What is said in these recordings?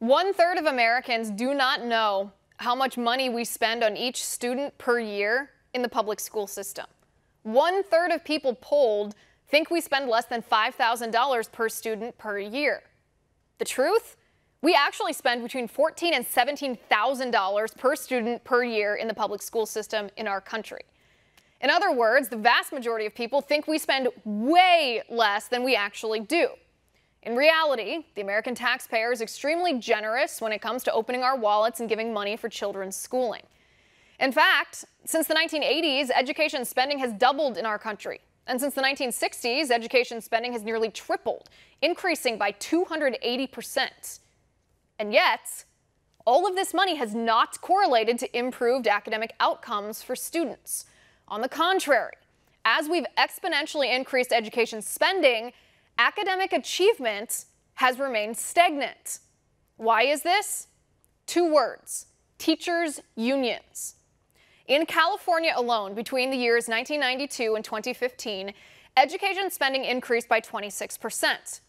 1/3 of Americans do not know how much money we spend on each student per year in the public school system. 1/3 of people polled think we spend less than $5,000 per student per year. The truth? We actually spend between $14,000 and $17,000 per student per year in the public school system in our country. In other words, the vast majority of people think we spend way less than we actually do. In reality, the American taxpayer is extremely generous when it comes to opening our wallets and giving money for children's schooling. In fact, since the 1980s, education spending has doubled in our country. And since the 1960s, education spending has nearly tripled, increasing by 280%. And yet, all of this money has not correlated to improved academic outcomes for students. On the contrary, as we've exponentially increased education spending, academic achievement has remained stagnant. Why is this? 2 words: teachers' unions. In California alone, between the years 1992 and 2015, education spending increased by 26%.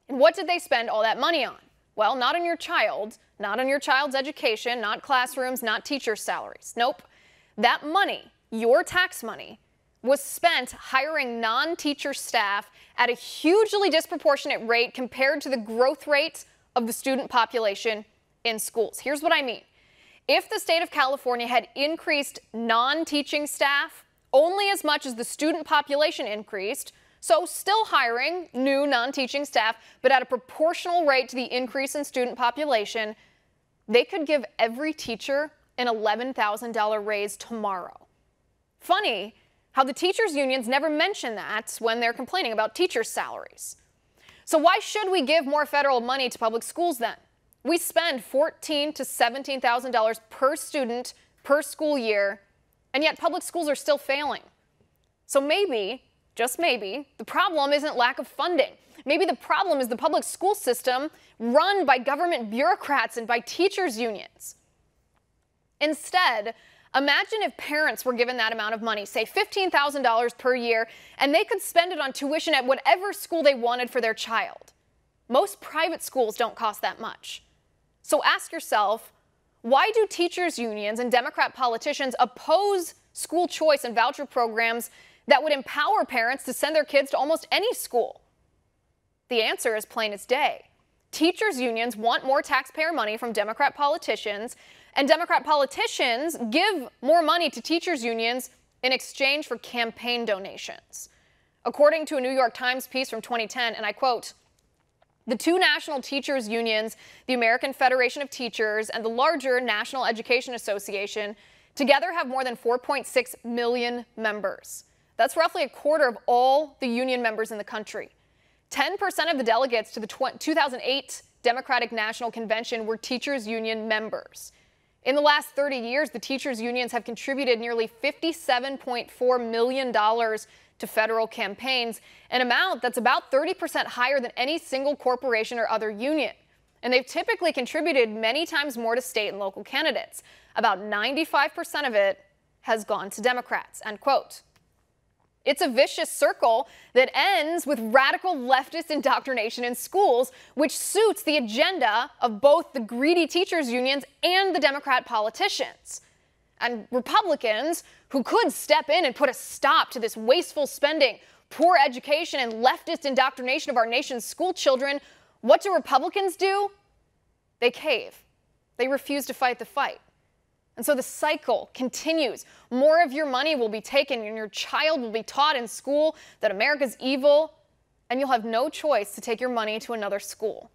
And what did they spend all that money on? Well, not on your child, not on your child's education, not classrooms, not teachers' salaries. Nope. That money, your tax money, was spent hiring non-teacher staff at a hugely disproportionate rate compared to the growth rate of the student population in schools. Here's what I mean. If the state of California had increased non-teaching staff only as much as the student population increased, so still hiring new non-teaching staff, but at a proportional rate to the increase in student population, they could give every teacher an $11,000 raise tomorrow. Funny how the teachers' unions never mention that when they're complaining about teachers' salaries. So why should we give more federal money to public schools then? We spend $14,000 to $17,000 per student per school year, and yet public schools are still failing. So maybe, just maybe, the problem isn't lack of funding. Maybe the problem is the public school system run by government bureaucrats and by teachers' unions. Instead, imagine if parents were given that amount of money, say $15,000 per year, and they could spend it on tuition at whatever school they wanted for their child. Most private schools don't cost that much. So ask yourself, why do teachers' unions and Democrat politicians oppose school choice and voucher programs that would empower parents to send their kids to almost any school? The answer is plain as day. Teachers' unions want more taxpayer money from Democrat politicians, and Democrat politicians give more money to teachers' unions in exchange for campaign donations. According to a New York Times piece from 2010, and I quote, "The 2 national teachers' unions, the American Federation of Teachers and the larger National Education Association, together have more than 4.6 million members. That's roughly a quarter of all the union members in the country. 10% of the delegates to the 2008 Democratic National Convention were teachers' union members. In the last 30 years, the teachers' unions have contributed nearly $57.4 million to federal campaigns, an amount that's about 30% higher than any single corporation or other union. And they've typically contributed many times more to state and local candidates. About 95% of it has gone to Democrats," end quote. It's a vicious circle that ends with radical leftist indoctrination in schools, which suits the agenda of both the greedy teachers' unions and the Democrat politicians. And Republicans, who could step in and put a stop to this wasteful spending, poor education, and leftist indoctrination of our nation's school children, what do Republicans do? They cave. They refuse to fight the fight. And so the cycle continues. More of your money will be taken, and your child will be taught in school that America's evil, and you'll have no choice to take your money to another school.